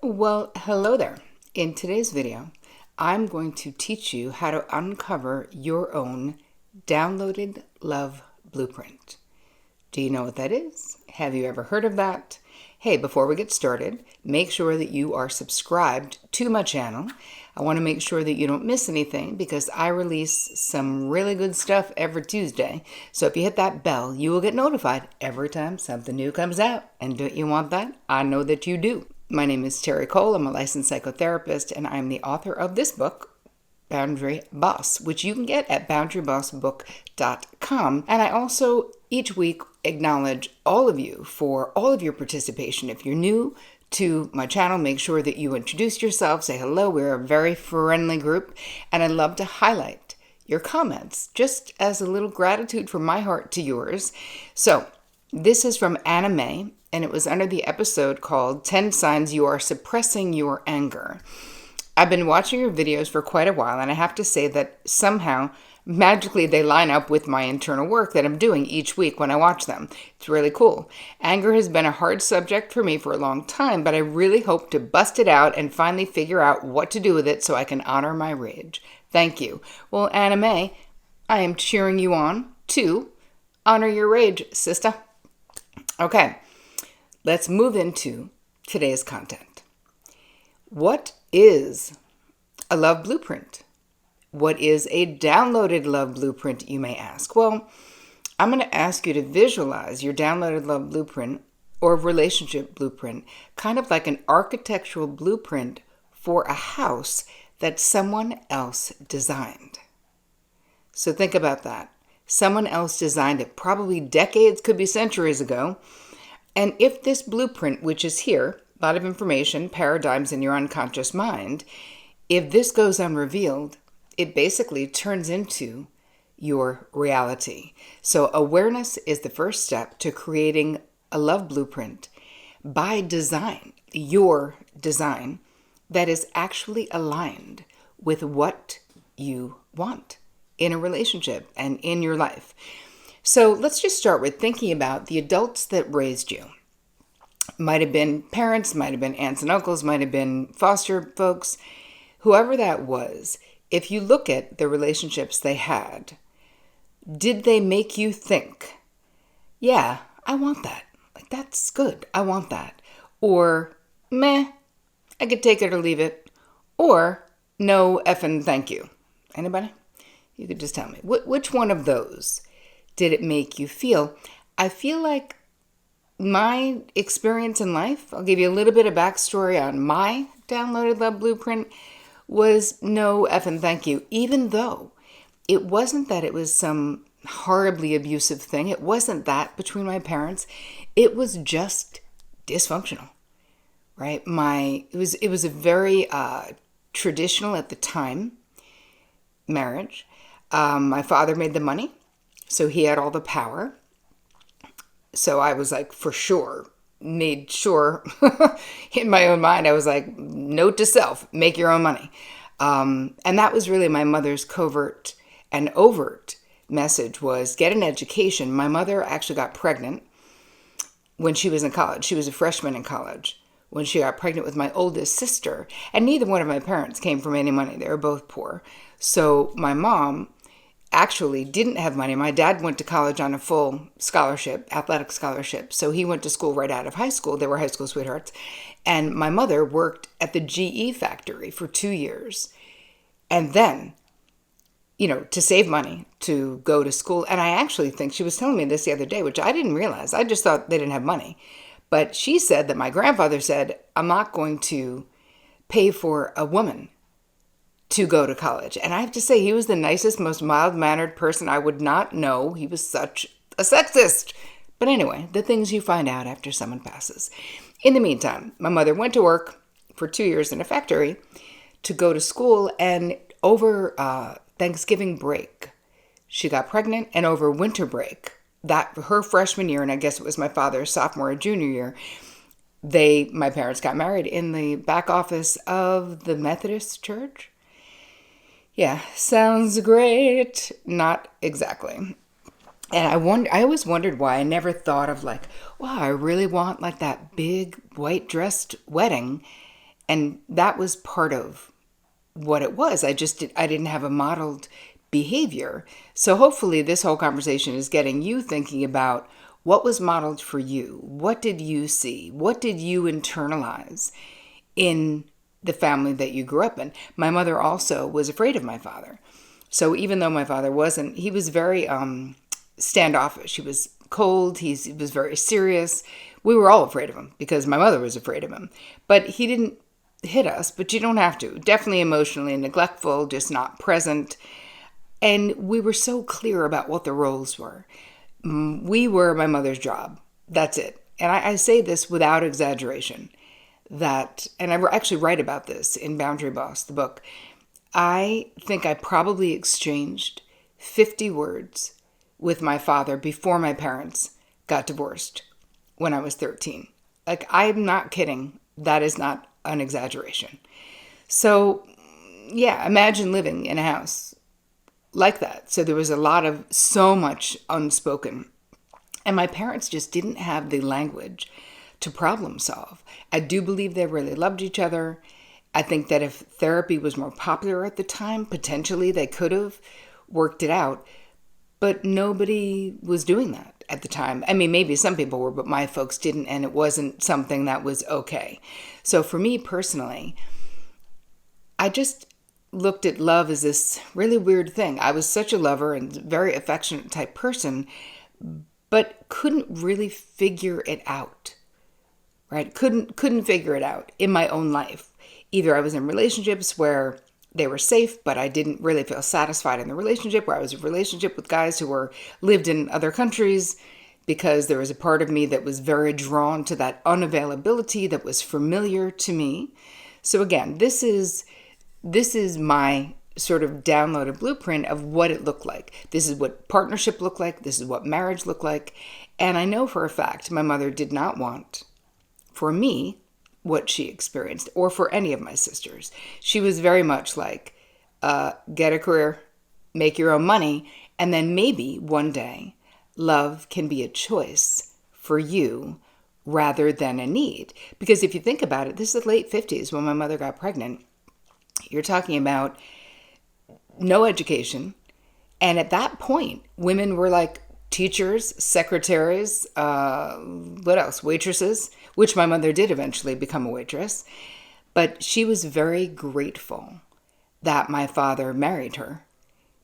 Well, hello there. In today's video, I'm going to teach you how to uncover your own downloaded love blueprint. Do you know what that is? Have you ever heard of that? Hey, before we get started, make sure that you are subscribed to my channel. I want to make sure that you don't miss anything because I release some really good stuff every Tuesday. So if you hit that bell, you will get notified every time something new comes out. And don't you want that? I know that you do. My name is Terri Cole. I'm a licensed psychotherapist, and I'm the author of this book, Boundary Boss, which you can get at boundarybossbook.com. And I also each week acknowledge all of you for all of your participation. If you're new to my channel, make sure that you introduce yourself, say hello. We're a very friendly group, and I love to highlight your comments just as a little gratitude from my heart to yours. So this is from Anna May, and it was under the episode called 10 Signs You Are Suppressing Your Anger. I've been watching your videos for quite a while, and I have to say that somehow, magically, they line up with my internal work that I'm doing each week when I watch them. It's really cool. Anger has been a hard subject for me for a long time, but I really hope to bust it out and finally figure out what to do with it so I can honor my rage. Thank you. Well, Anna May, I am cheering you on to honor your rage, sister. Okay, let's move into today's content. What is a love blueprint? What is a downloaded love blueprint, you may ask? Well, I'm going to ask you to visualize your downloaded love blueprint or relationship blueprint, kind of like an architectural blueprint for a house that someone else designed. So think about that. Someone else designed it, probably decades, could be centuries ago. And if this blueprint, which is here, a lot of information, paradigms in your unconscious mind, if this goes unrevealed, it basically turns into your reality. So awareness is the first step to creating a love blueprint by design, your design, that is actually aligned with what you want in a relationship and in your life. So let's just start with thinking about the adults that raised you. Might have been parents, might have been aunts and uncles, might have been foster folks, whoever that was. If you look at the relationships they had, did they make you think, yeah, I want that. Like, that's good. I want that. Or, meh, I could take it or leave it. Or, no effing thank you. Anybody? You could just tell me. Which one of those did it make you feel? I feel like my experience in life, I'll give you a little bit of backstory on my downloaded love blueprint, was no effing thank you, even though it wasn't that it was some horribly abusive thing. It wasn't that between my parents. It was just dysfunctional, right? It was a very traditional at the time marriage. My father made the money, so he had all the power. So I was like, for sure, made sure in my own mind, I was like, note to self, make your own money. And that was really my mother's covert and overt message was get an education. My mother actually got pregnant when she was in college. She was a freshman in college when she got pregnant with my oldest sister. And neither one of my parents came from any money. They were both poor. So my mom actually didn't have money. My dad went to college on a full scholarship, athletic scholarship. So he went to school right out of high school. They were high school sweethearts. And my mother worked at the GE factory for 2 years. And then, to save money to go to school. And I actually think she was telling me this the other day, which I didn't realize. I just thought they didn't have money. But she said that my grandfather said, I'm not going to pay for a woman to go to college. And I have to say, he was the nicest, most mild-mannered person I would not know. He was such a sexist. But anyway, the things you find out after someone passes. In the meantime, my mother went to work for 2 years in a factory to go to school. And over Thanksgiving break, she got pregnant. And over winter break, that her freshman year, and I guess it was my father's sophomore or junior year, my parents got married in the back office of the Methodist Church. Yeah, sounds great. Not exactly. And I always wondered why I never thought of like, wow, I really want like that big white dressed wedding And that was part of what it was. I didn't have a modeled behavior. So hopefully this whole conversation is getting you thinking about what was modeled for you. What did you see? What did you internalize in the family that you grew up in? My mother also was afraid of my father. So even though my father wasn't, he was very standoffish. He was cold. He was very serious. We were all afraid of him because my mother was afraid of him. But he didn't hit us, but you don't have to. Definitely emotionally neglectful, just not present. And we were so clear about what the roles were. We were my mother's job. That's it. And I say this without exaggeration. And I actually write about this in Boundary Boss, the book. I think I probably exchanged 50 words with my father before my parents got divorced when I was 13. Like, I'm not kidding. That is not an exaggeration. So, yeah, imagine living in a house like that. So there was so much unspoken. And my parents just didn't have the language to problem solve. I do believe they really loved each other. I think that if therapy was more popular at the time, potentially they could have worked it out. But nobody was doing that at the time. I mean, maybe some people were, but my folks didn't, and it wasn't something that was okay. So for me personally, I just looked at love as this really weird thing. I was such a lover and very affectionate type person, but couldn't really figure it out, right? Couldn't figure it out in my own life. Either I was in relationships where they were safe, but I didn't really feel satisfied in the relationship, where I was in a relationship with guys who lived in other countries, because there was a part of me that was very drawn to that unavailability that was familiar to me. So again, this is my sort of downloaded blueprint of what it looked like. This is what partnership looked like. This is what marriage looked like. And I know for a fact my mother did not want for me what she experienced, or for any of my sisters. She was very much like, get a career, make your own money, and then maybe one day love can be a choice for you rather than a need. Because if you think about it, this is the late 50s when my mother got pregnant. You're talking about no education. And at that point, women were like teachers, secretaries, what else? Waitresses, which my mother did eventually become a waitress. But she was very grateful that my father married her,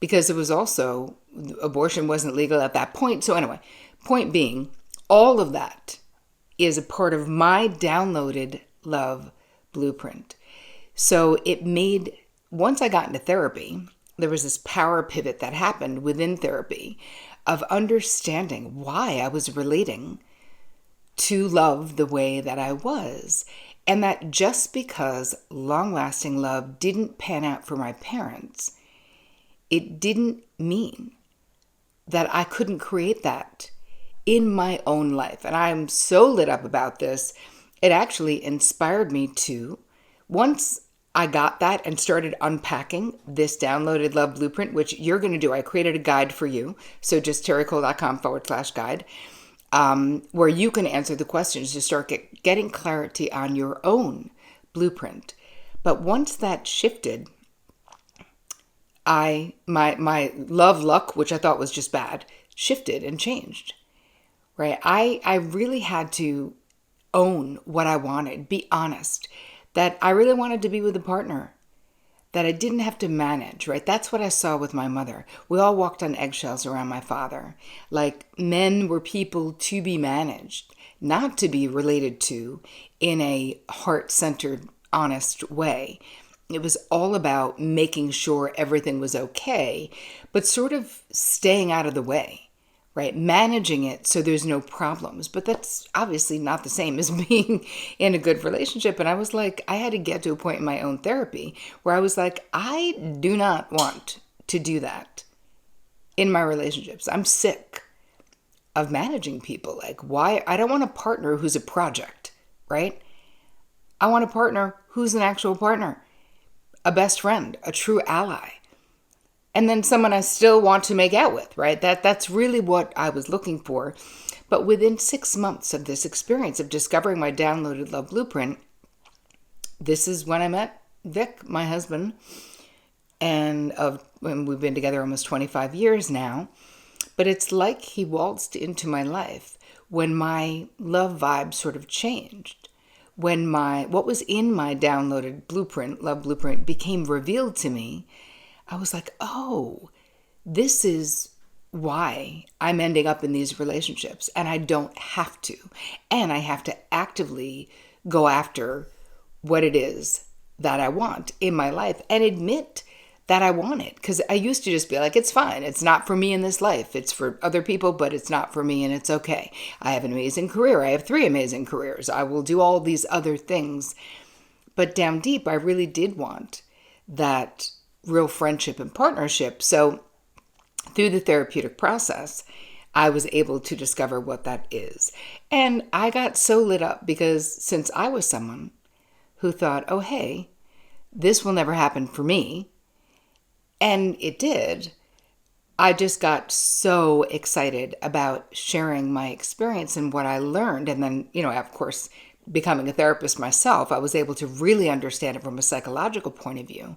because it was also, abortion wasn't legal at that point. So anyway, point being, all of that is a part of my downloaded love blueprint. So it made, once I got into therapy, there was this power pivot that happened within therapy of understanding why I was relating to love the way that I was. And that just because long-lasting love didn't pan out for my parents, it didn't mean that I couldn't create that in my own life. And I'm so lit up about this. It actually inspired me to, once I got that and started unpacking this downloaded love blueprint, which you're going to do. I created a guide for you. So just terricole.com/guide, where you can answer the questions to start getting clarity on your own blueprint. But once that shifted, my love luck, which I thought was just bad, shifted and changed, right? I really had to own what I wanted, be honest, that I really wanted to be with a partner that I didn't have to manage, right? That's what I saw with my mother. We all walked on eggshells around my father. Like, men were people to be managed, not to be related to in a heart-centered, honest way. It was all about making sure everything was okay, but sort of staying out of the way, right? Managing it so there's no problems. But that's obviously not the same as being in a good relationship. And I was like, I had to get to a point in my own therapy where I was like, I do not want to do that in my relationships. I'm sick of managing people. Like, why? I don't want a partner who's a project, right? I want a partner who's an actual partner, a best friend, a true ally. And then someone I still want to make out with, right? That's really what I was looking for. But within 6 months of this experience of discovering my downloaded love blueprint, this is when I met Vic, my husband, and we've been together almost 25 years now. But it's like he waltzed into my life when my love vibe sort of changed. When what was in my downloaded blueprint, love blueprint, became revealed to me, I was like, oh, this is why I'm ending up in these relationships, and I don't have to. And I have to actively go after what it is that I want in my life and admit that I want it. Because I used to just be like, it's fine. It's not for me in this life. It's for other people, but it's not for me, and it's okay. I have an amazing career. I have 3 amazing careers. I will do all these other things. But down deep, I really did want that real friendship and partnership. So through the therapeutic process, I was able to discover what that is. And I got so lit up because since I was someone who thought, oh, hey, this will never happen for me, and it did, I just got so excited about sharing my experience and what I learned. And then, of course, becoming a therapist myself, I was able to really understand it from a psychological point of view.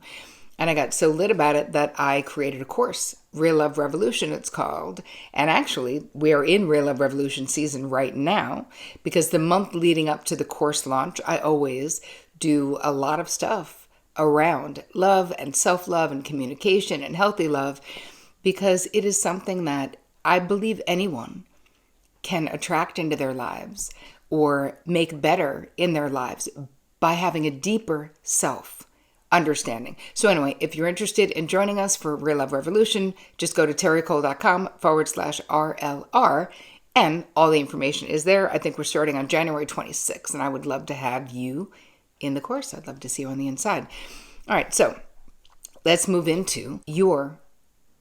And I got so lit about it that I created a course, Real Love Revolution, it's called. And actually, we are in Real Love Revolution season right now, because the month leading up to the course launch, I always do a lot of stuff around love and self-love and communication and healthy love, because it is something that I believe anyone can attract into their lives or make better in their lives by having a deeper self understanding. So anyway, if you're interested in joining us for Real Love Revolution, just go to terricole.com/RLR, and all the information is there. I think we're starting on January 26th, and I would love to have you in the course. I'd love to see you on the inside. All right, so let's move into your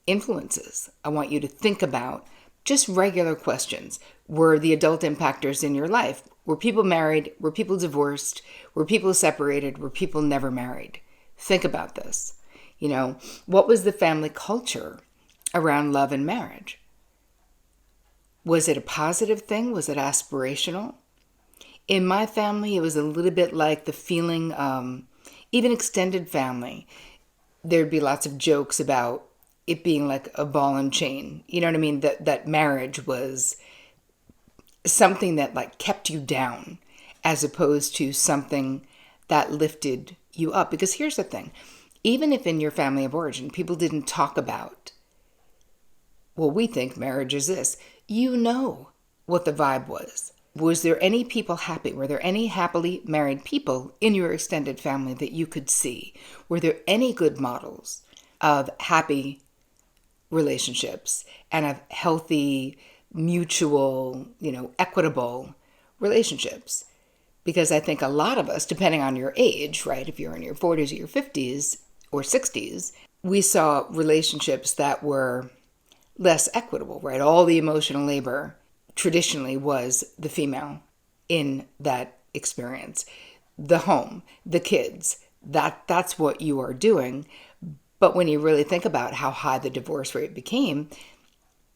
influences. I want you to think about just regular questions. Were the adult impactors in your life? Were people married? Were people divorced? Were people separated? Were people never married? Think about this. What was the family culture around love and marriage? Was it a positive thing? Was it aspirational? In my family, it was a little bit like the feeling, even extended family, there'd be lots of jokes about it being like a ball and chain. You know what I mean? That marriage was something that like kept you down as opposed to something that lifted you up. Because here's the thing, even if in your family of origin, people didn't talk about, well, we think marriage is this, what the vibe was. Was there any people happy? Were there any happily married people in your extended family that you could see? Were there any good models of happy relationships and of healthy, mutual, equitable relationships? Because I think a lot of us, depending on your age, right, if you're in your 40s or your 50s or 60s, we saw relationships that were less equitable, right? All the emotional labor traditionally was the female in that experience. The home, the kids, that's what you are doing. But when you really think about how high the divorce rate became,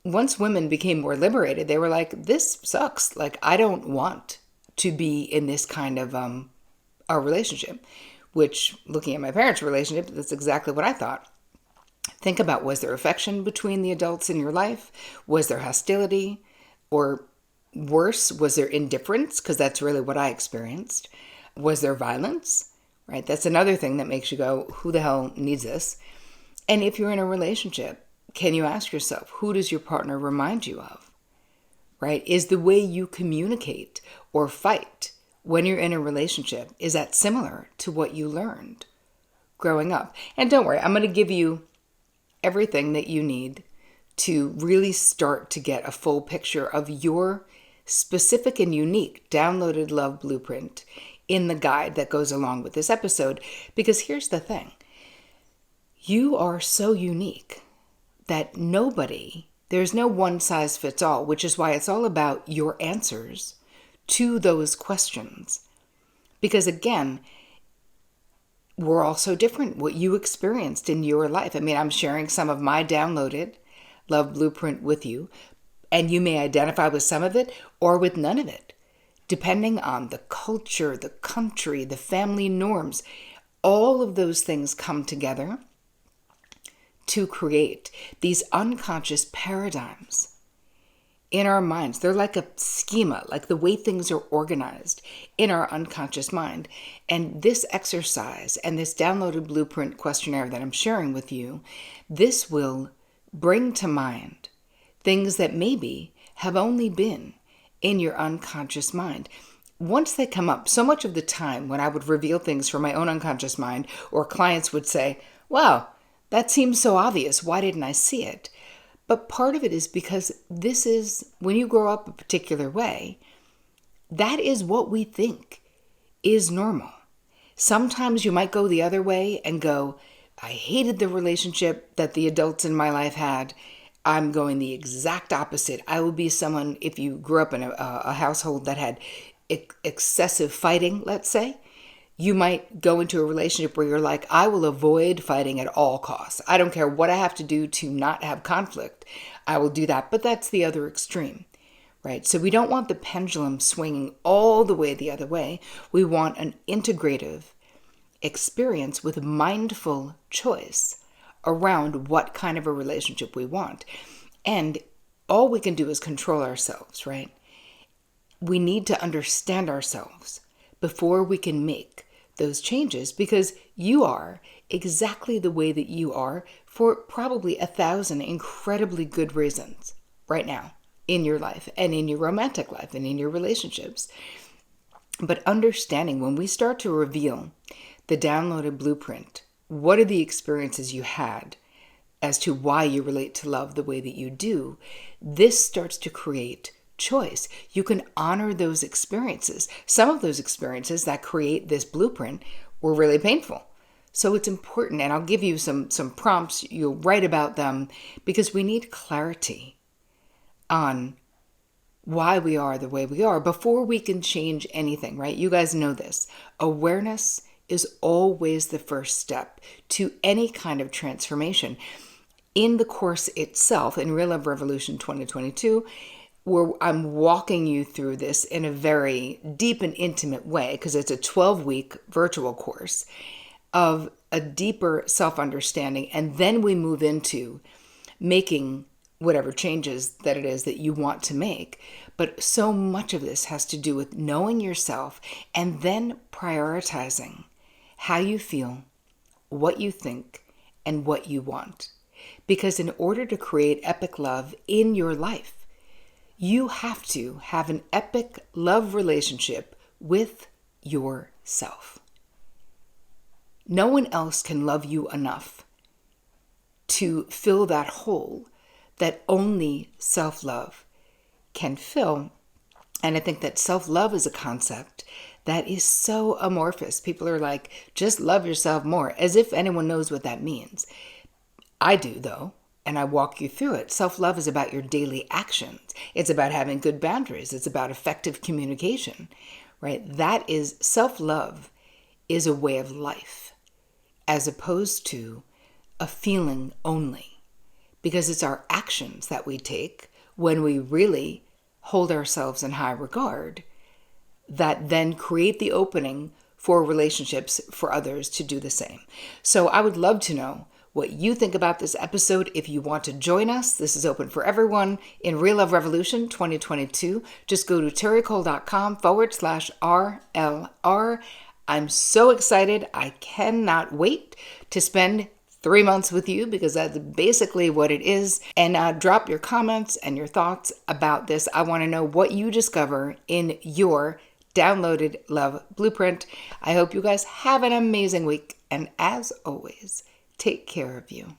once women became more liberated, they were like, this sucks. Like, I don't want to be in this kind of a relationship, which, looking at my parents' relationship, that's exactly what I thought. Think about, was there affection between the adults in your life? Was there hostility? Or worse, was there indifference? Because that's really what I experienced. Was there violence? Right? That's another thing that makes you go, who the hell needs this? And if you're in a relationship, can you ask yourself, who does your partner remind you of? Right? Is the way you communicate or fight when you're in a relationship, is that similar to what you learned growing up? And don't worry, I'm going to give you everything that you need to really start to get a full picture of your specific and unique downloaded love blueprint in the guide that goes along with this episode. Because here's the thing, you are so unique that there's no one size fits all, which is why it's all about your answers to those questions. Because again, we're all so different, what you experienced in your life. I mean, I'm sharing some of my downloaded love blueprint with you, and you may identify with some of it or with none of it. depending on the culture, the country, the family norms, all of those things come together to create these unconscious paradigms in our minds. They're like a schema, like the way things are organized in our unconscious mind. And this exercise and this downloaded blueprint questionnaire that I'm sharing with you, this will bring to mind things that maybe have only been in your unconscious mind. Once they come up, so much of the time when I would reveal things from my own unconscious mind, or clients would say, wow, that seems so obvious. Why didn't I see it? But part of it is because this is, when you grow up a particular way, that is what we think is normal. Sometimes you might go the other way and go, I hated the relationship that the adults in my life had. I'm going the exact opposite. I will be someone, if you grew up in a household that had excessive fighting, let's say, you might go into a relationship where you're like, I will avoid fighting at all costs. I don't care what I have to do to not have conflict. I will do that. But that's the other extreme, right? So we don't want the pendulum swinging all the way the other way. We want an integrative experience with mindful choice around what kind of a relationship we want. And all we can do is control ourselves, right? We need to understand ourselves before we can make those changes, because you are exactly the way that you are for probably 1,000 incredibly good reasons right now in your life and in your romantic life and in your relationships. But understanding, when we start to reveal the downloaded blueprint, what are the experiences you had as to why you relate to love the way that you do, this starts to create choice. You can honor those experiences. Some of those experiences that create this blueprint were really painful. So it's important, and I'll give you some prompts. You'll write about them because we need clarity on why we are the way we are before we can change anything, right? You guys know this. Awareness is always the first step to any kind of transformation. In the course itself, in Real Love Revolution 2022, where I'm walking you through this in a very deep and intimate way, because it's a 12-week virtual course of a deeper self-understanding. And then we move into making whatever changes that it is that you want to make. But so much of this has to do with knowing yourself and then prioritizing how you feel, what you think, and what you want. Because in order to create epic love in your life, you have to have an epic love relationship with yourself. No one else can love you enough to fill that hole that only self-love can fill. And I think that self-love is a concept that is so amorphous. People are like, just love yourself more, as if anyone knows what that means. I do, though. And I walk you through it. Self-love is about your daily actions. It's about having good boundaries. It's about effective communication, right? That is, self-love is a way of life as opposed to a feeling only, because it's our actions that we take when we really hold ourselves in high regard that then create the opening for relationships for others to do the same. So I would love to know what you think about this episode. If you want to join us, this is open for everyone in Real Love Revolution 2022. Just go to terricole.com/RLR. I'm so excited. I cannot wait to spend 3 months with you, because that's basically what it is. And drop your comments and your thoughts about this. I want to know what you discover in your downloaded love blueprint. I hope you guys have an amazing week. And as always, take care of you.